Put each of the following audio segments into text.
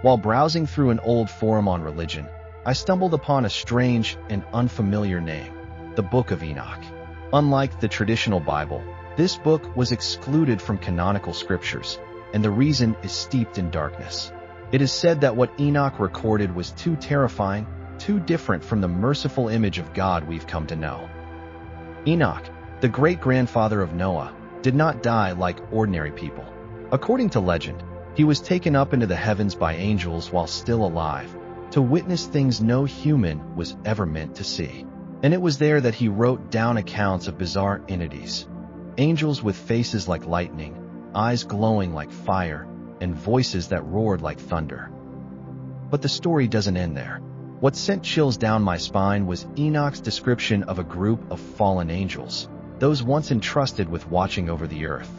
While browsing through an old forum on religion, I stumbled upon a strange and unfamiliar name, the Book of Enoch. Unlike the traditional Bible, this book was excluded from canonical scriptures, and the reason is steeped in darkness. It is said that what Enoch recorded was too terrifying, too different from the merciful image of God we've come to know. Enoch, the great-grandfather of Noah, did not die like ordinary people. According to legend, he was taken up into the heavens by angels while still alive, to witness things no human was ever meant to see. And it was there that he wrote down accounts of bizarre entities, angels with faces like lightning, eyes glowing like fire, and voices that roared like thunder. But the story doesn't end there. What sent chills down my spine was Enoch's description of a group of fallen angels, those once entrusted with watching over the earth.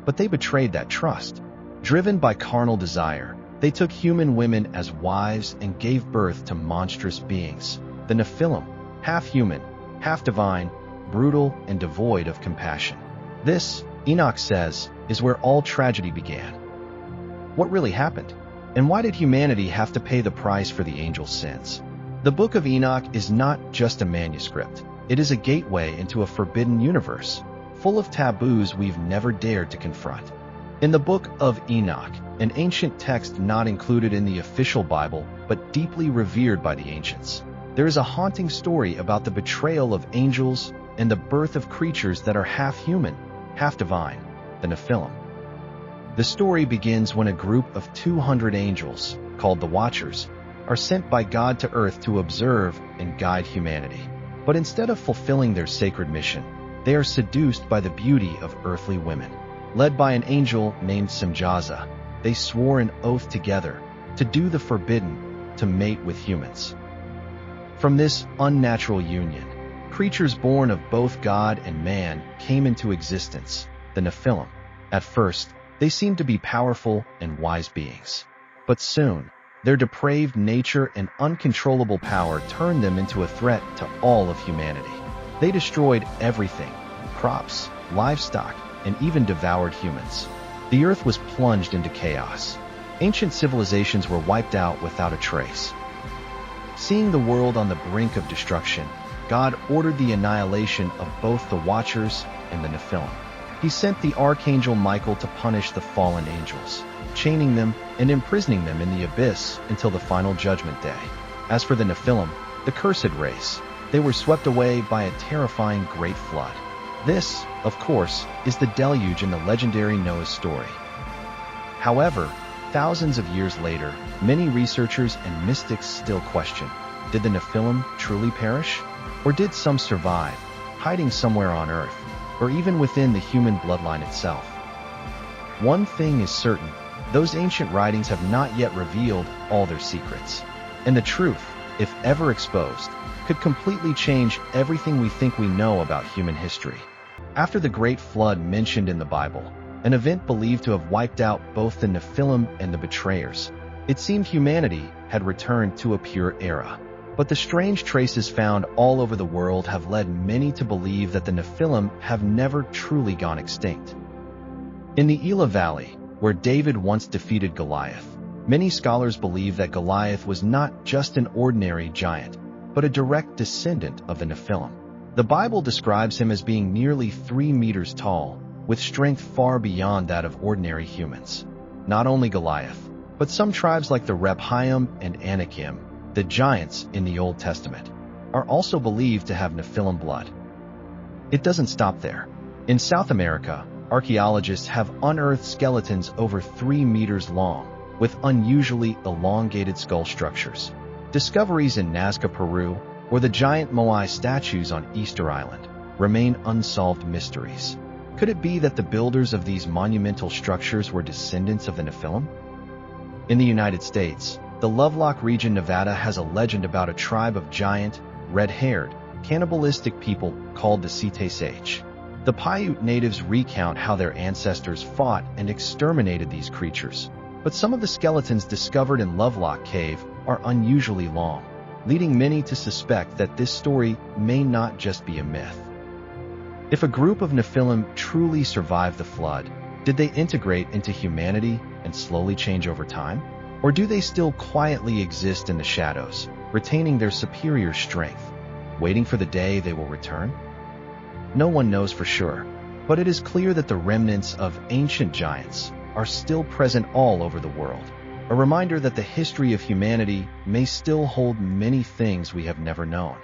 But they betrayed that trust. Driven by carnal desire, they took human women as wives and gave birth to monstrous beings, the Nephilim, half human, half divine, brutal and devoid of compassion. This, Enoch says, is where all tragedy began. What really happened? And why did humanity have to pay the price for the angels' sins? The Book of Enoch is not just a manuscript. It is a gateway into a forbidden universe, full of taboos we've never dared to confront. In the Book of Enoch, an ancient text not included in the official Bible, but deeply revered by the ancients, there is a haunting story about the betrayal of angels and the birth of creatures that are half human, half divine, the Nephilim. The story begins when a group of 200 angels, called the Watchers, are sent by God to earth to observe and guide humanity. But instead of fulfilling their sacred mission, they are seduced by the beauty of earthly women. Led by an angel named Simjaza, they swore an oath together to do the forbidden, to mate with humans. From this unnatural union, creatures born of both God and man came into existence, the Nephilim. At first, they seemed to be powerful and wise beings. But soon, their depraved nature and uncontrollable power turned them into a threat to all of humanity. They destroyed everything, crops, livestock, and even devoured humans. The earth was plunged into chaos. Ancient civilizations were wiped out without a trace. Seeing the world on the brink of destruction, God ordered the annihilation of both the Watchers and the Nephilim. He sent the archangel Michael to punish the fallen angels, chaining them and imprisoning them in the abyss until the final judgment day. As for the Nephilim, the cursed race, they were swept away by a terrifying great flood. This, of course, is the deluge in the legendary Noah's story. However, thousands of years later, many researchers and mystics still question, did the Nephilim truly perish? Or did some survive, hiding somewhere on Earth, or even within the human bloodline itself? One thing is certain, those ancient writings have not yet revealed all their secrets. And the truth, if ever exposed, could completely change everything we think we know about human history. After the Great Flood mentioned in the Bible, an event believed to have wiped out both the Nephilim and the betrayers, it seemed humanity had returned to a pure era. But the strange traces found all over the world have led many to believe that the Nephilim have never truly gone extinct. In the Elah Valley, where David once defeated Goliath, many scholars believe that Goliath was not just an ordinary giant, but a direct descendant of the Nephilim. The Bible describes him as being nearly 3 meters tall, with strength far beyond that of ordinary humans. Not only Goliath, but some tribes like the Rephaim and Anakim, the giants in the Old Testament, are also believed to have Nephilim blood. It doesn't stop there. In South America, archaeologists have unearthed skeletons over 3 meters long, with unusually elongated skull structures. Discoveries in Nazca, Peru, or the giant Moai statues on Easter Island remain unsolved mysteries. Could it be that the builders of these monumental structures were descendants of the Nephilim? In the United States, the Lovelock region, Nevada, has a legend about a tribe of giant, red-haired, cannibalistic people called the Sitesage. The Paiute natives recount how their ancestors fought and exterminated these creatures, but some of the skeletons discovered in Lovelock Cave are unusually long, leading many to suspect that this story may not just be a myth. If a group of Nephilim truly survived the flood, did they integrate into humanity and slowly change over time? Or do they still quietly exist in the shadows, retaining their superior strength, waiting for the day they will return? No one knows for sure, but it is clear that the remnants of ancient giants are still present all over the world, a reminder that the history of humanity may still hold many things we have never known.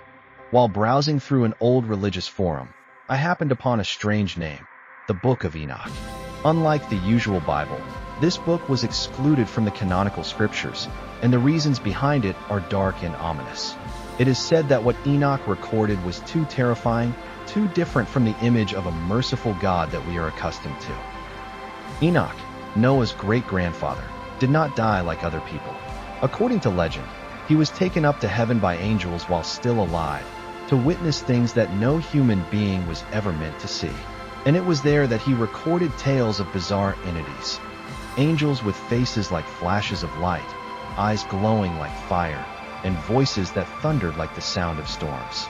While browsing through an old religious forum, I happened upon a strange name, the Book of Enoch. Unlike the usual Bible, this book was excluded from the canonical scriptures, and the reasons behind it are dark and ominous. It is said that what Enoch recorded was too terrifying, too different from the image of a merciful God that we are accustomed to. Enoch, Noah's great-grandfather, did not die like other people. According to legend, he was taken up to heaven by angels while still alive, to witness things that no human being was ever meant to see. And it was there that he recorded tales of bizarre entities. Angels with faces like flashes of light, eyes glowing like fire, and voices that thundered like the sound of storms.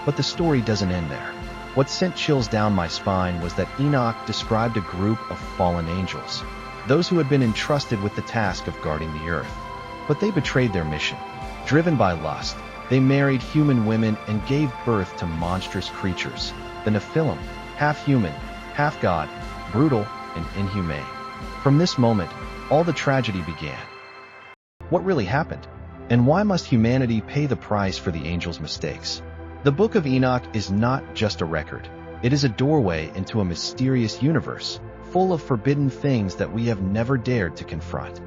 But the story doesn't end there. What sent chills down my spine was that Enoch described a group of fallen angels, those who had been entrusted with the task of guarding the earth. But they betrayed their mission. Driven by lust, they married human women and gave birth to monstrous creatures, the Nephilim, half human, half god, brutal and inhumane. From this moment, all the tragedy began. What really happened? And why must humanity pay the price for the angels' mistakes? The Book of Enoch is not just a record. It is a doorway into a mysterious universe, full of forbidden things that we have never dared to confront.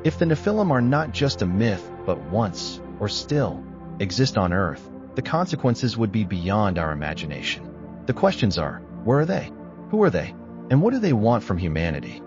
If the Nephilim are not just a myth, but once, or still, exist on Earth, the consequences would be beyond our imagination. The questions are, where are they? Who are they? And what do they want from humanity?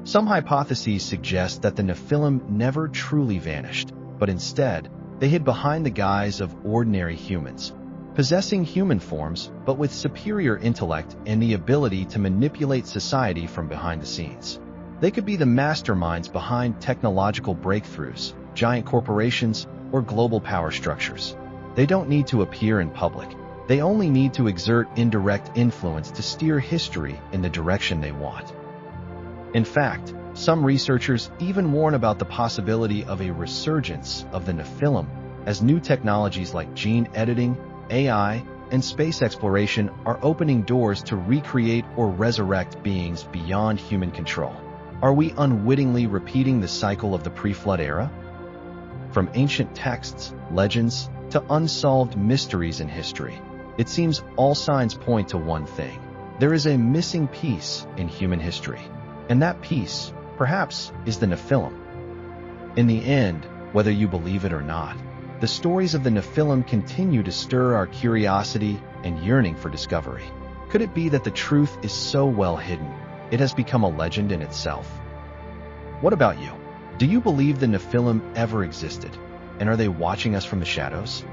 Some hypotheses suggest that the Nephilim never truly vanished, but instead, they hid behind the guise of ordinary humans, possessing human forms but with superior intellect and the ability to manipulate society from behind the scenes. They could be the masterminds behind technological breakthroughs, giant corporations, or global power structures. They don't need to appear in public. They only need to exert indirect influence to steer history in the direction they want. In fact, some researchers even warn about the possibility of a resurgence of the Nephilim as new technologies like gene editing, AI, and space exploration are opening doors to recreate or resurrect beings beyond human control. Are we unwittingly repeating the cycle of the pre-flood era? From ancient texts, legends, to unsolved mysteries in history, it seems all signs point to one thing. There is a missing piece in human history. And that piece, perhaps, is the Nephilim. In the end, whether you believe it or not, the stories of the Nephilim continue to stir our curiosity and yearning for discovery. Could it be that the truth is so well hidden, it has become a legend in itself? What about you? Do you believe the Nephilim ever existed? And are they watching us from the shadows?